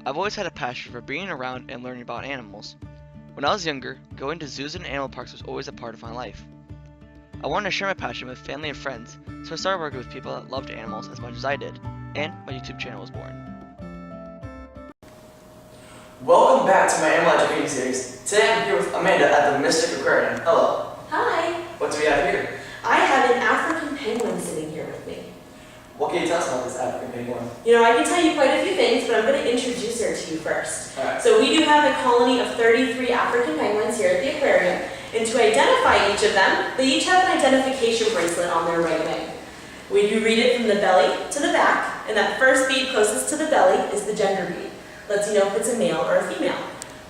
I've always had a passion for being around and learning about animals. When I was younger, going to zoos and animal parks was always a part of my life. I wanted to share my passion with family and friends, so I started working with people that loved animals as much as I did, and my YouTube channel was born. Welcome back to my animal education series. Today I'm here with Amanda at the Mystic Aquarium. Hello. Hi. What do we have here? I have an African penguin sitting here with me. What can you tell us about this African penguin? You know, I can tell you quite a few things, but I'm going to introduce her to you first. Alright. So we do have a colony of 33 African penguins here at the aquarium, and to identify each of them, they each have an identification bracelet on their right wing. We do read it from the belly to the back, and that first bead closest to the belly is the gender bead. Lets you know if it's a male or a female.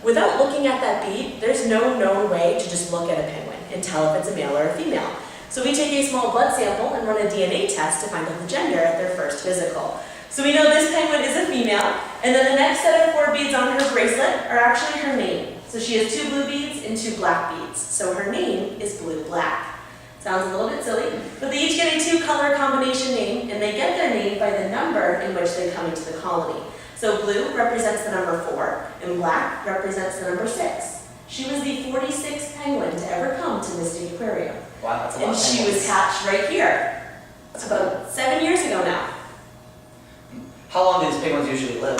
Without looking at that bead, there's no known way to just look at a penguin and tell if it's a male or a female. So we take a small blood sample and run a DNA test to find out the gender at their first physical. So we know this penguin is a female, and then the next set of 4 beads on her bracelet are actually her name. So she has 2 blue beads and 2 black beads. So her name is Blue Black. Sounds a little bit silly, but they each get a 2-color combination name, and they get their name by the number in which they come into the colony. So blue represents the number 4, and black represents the number 6. She was the 46th penguin to ever come to Mystic Aquarium. Wow, that's a lot And of she penguins. was hatched right here. It's about 7 years ago now. How long do these penguins usually live?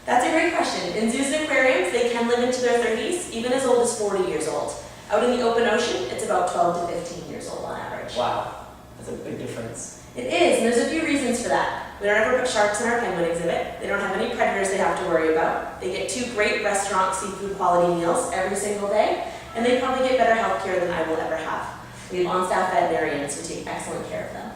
That's a great question. In zoos and aquariums, they can live into their 30s, even as old as 40 years old. Out in the open ocean, it's about 12 to 15 years old on average. Wow, that's a big difference. It is, and there's a few reasons for that. We don't ever put sharks in our penguin exhibit. They don't have any predators they have to worry about. They get 2 great restaurant seafood quality meals every single day, and they probably get better health care than I will ever have. We have on-staff veterinarians who take excellent care of them.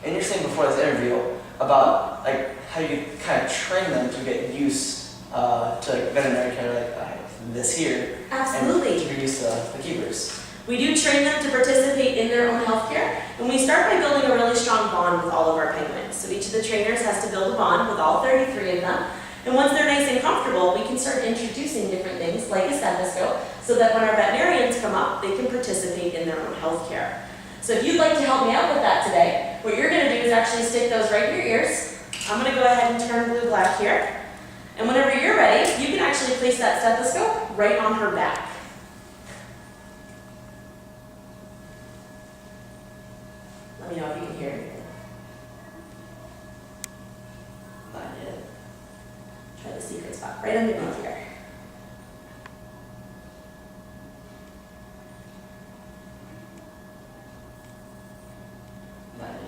And you're saying before this interview about how you kind of train them to get used to veterinary care, this here. Absolutely. And to be used to the keepers. We do train them to participate in their own health care, and we start by building a really strong bond with all of our penguins. So each of the trainers has to build a bond with all 33 of them, and once they're nice and comfortable, we can start introducing different things like a stethoscope, so that when our veterinarians come up, they can participate in their own health care. So if you'd like to help me out with that today, what you're going to do is actually stick those right in your ears. I'm going to go ahead and turn Blue Black here, and whenever you're ready, you can actually place that stethoscope right on her back. Let me know if you can hear anything. Not yet. Try the secret spot, right underneath here. Not yet.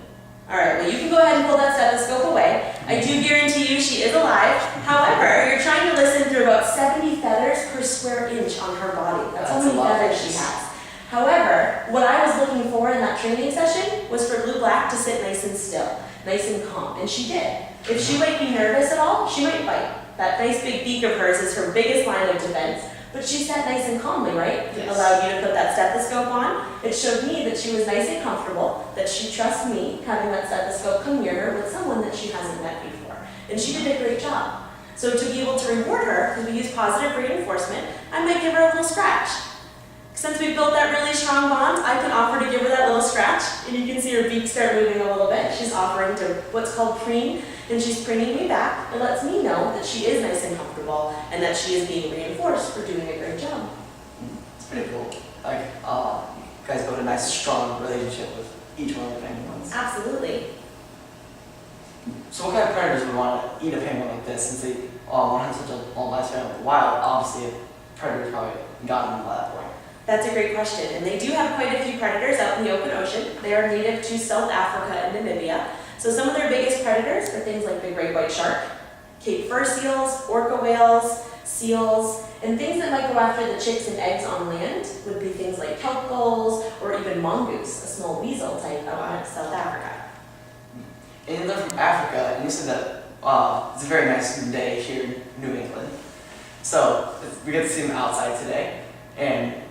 All right, well you can go ahead and pull that stethoscope away. I do guarantee you she is alive. However, you're trying to listen through about 70 feathers per square inch on her body. That's how many feathers she has. However, what I was looking for in that training session was for Blue Black to sit nice and still, nice and calm, and she did. If she might be nervous at all, she might bite. That nice big beak of hers is her biggest line of defense, but she sat nice and calmly, right? It Yes. allowed you to put that stethoscope on. It showed me that she was nice and comfortable, that she trusts me having that stethoscope come near her with someone that she hasn't met before. And she did a great job. So to be able to reward her, because we use positive reinforcement, I might give her a little scratch. Since we built that really strong bond, I can offer to give her that little scratch, and you can see her beak start moving a little bit. She's offering to what's called preen, and she's preening me back. It lets me know that she is nice and comfortable, and that she is being reinforced for doing a great job. It's pretty cool. You guys build a nice, strong relationship with each one of the penguins. Absolutely. So what kind of predators would want to eat a penguin like this, since they want to have such a long lifespan in the wild? Obviously, a predator's probably gotten them by that point. That's a great question, and they do have quite a few predators out in the open ocean. They are native to South Africa and Namibia. So some of their biggest predators are things like the great white shark, Cape fur seals, orca whales, seals, and things that might go after the chicks and eggs on land would be things like kelp gulls or even mongoose, a small weasel type out in South Africa. And they're from Africa, and you said that it's a very nice day here in New England. So we get to see them outside today. And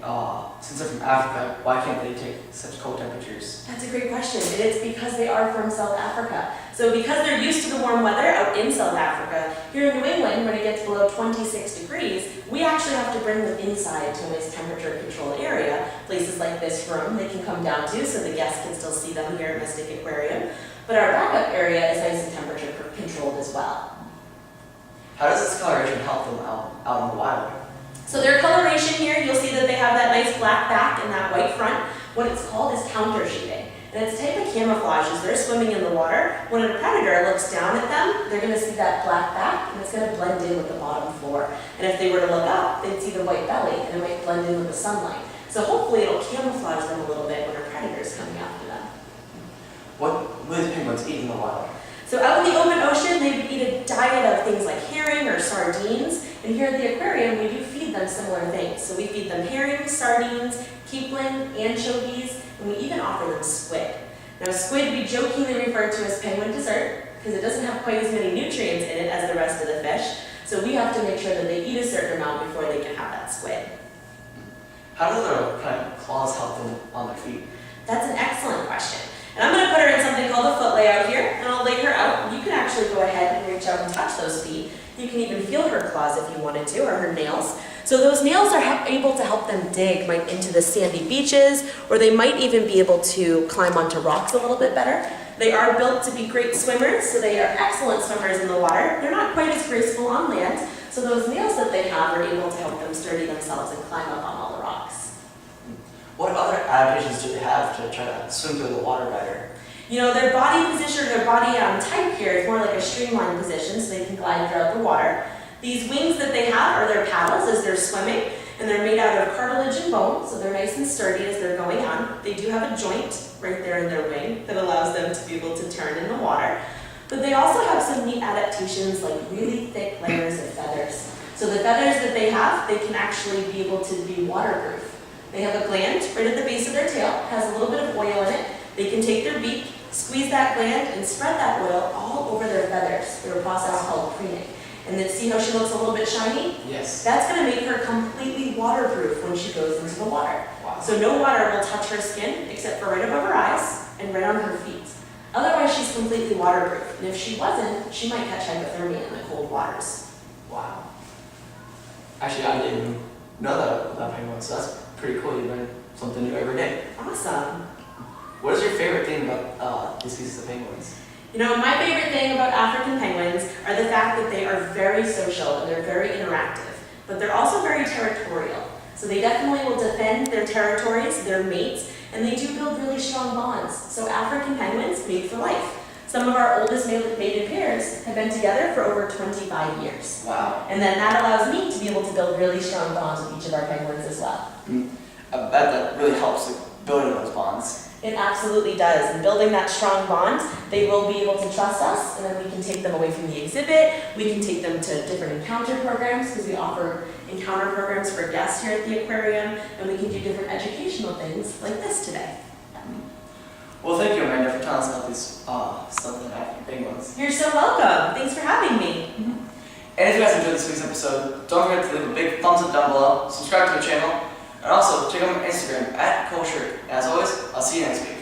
since they're from Africa, why can't they take such cold temperatures? That's a great question, and it's because they are from South Africa. So because they're used to the warm weather out in South Africa, here in New England, when it gets below 26 degrees, we actually have to bring them inside to a nice temperature controlled area. Places like this room they can come down to so the guests can still see them here at Mystic Aquarium. But our backup area is nice and temperature controlled as well. How does coloration help them out in the wild? So their coloration here, you'll see that they have that nice black back and that white front. What it's called is counter-shading. And it's a type of camouflage. As they're swimming in the water, when a predator looks down at them, they're going to see that black back, and it's going to blend in with the bottom floor. And if they were to look up, they'd see the white belly, and it might blend in with the sunlight. So hopefully it'll camouflage them a little bit when a predator is coming after them. What do penguins eat in the wild? So out in the open ocean, they would eat a diet of things like herring or sardines. And here at the aquarium, we do feed them similar things. So we feed them herring, sardines, capelin, anchovies, and we even offer them squid. Now squid we jokingly refer to as penguin dessert because it doesn't have quite as many nutrients in it as the rest of the fish. So we have to make sure that they eat a certain amount before they can have that squid. How do their kind of claws help them on their feet? That's an excellent question. And I'm going to put her in something called a foot layout here, and I'll lay her out. You can actually go ahead and reach out and touch those feet. You can even feel her claws if you wanted to, or her nails. So those nails are able to help them dig into the sandy beaches, or they might even be able to climb onto rocks a little bit better. They are built to be great swimmers, so they are excellent swimmers in the water. They're not quite as graceful on land, so those nails that they have are able to help them sturdy themselves and climb up on all the rocks. What other adaptations do they have to try to swim through the water better? You know, their body position, their body type here is more like a streamlined position, so they can glide throughout the water. These wings that they have are their paddles as they're swimming, and they're made out of cartilage and bone, so they're nice and sturdy as they're going on. They do have a joint right there in their wing that allows them to be able to turn in the water. But they also have some neat adaptations like really thick layers of feathers. So the feathers that they have, they can actually be able to be waterproof. They have a gland right at the base of their tail, has a little bit of oil in it. They can take their beak, squeeze that gland, and spread that oil all over their feathers through a process called preening. And then see how she looks a little bit shiny? Yes. That's going to make her completely waterproof when she goes into the water. Wow. So no water will touch her skin except for right above her eyes and right on her feet. Otherwise, she's completely waterproof. And if she wasn't, she might catch hypothermia in the cold waters. Wow. Actually, I didn't know that about penguins, so that's pretty cool. You learn something new every day. Awesome. What is your favorite thing about these species of penguins? You know, my favorite thing about African penguins are the fact that they are very social and they're very interactive, but they're also very territorial. So they definitely will defend their territories, their mates, and they do build really strong bonds. So African penguins mate for life. Some of our oldest mated pairs have been together for over 25 years. Wow. And then that allows me to be able to build really strong bonds with each of our penguins as well. I bet that really helps with building those bonds. It absolutely does. And building that strong bond, they will be able to trust us, and then we can take them away from the exhibit. We can take them to different encounter programs because we offer encounter programs for guests here at the aquarium, and we can do different educational things like this today. Well, thank you, Amanda, for telling us about these Southern African penguins. You're so welcome. Thanks for having me. And if you guys enjoyed this week's episode, don't forget to leave a big thumbs up down below, subscribe to the channel, and also check out my Instagram @Kosher. And as always, I'll see you next week.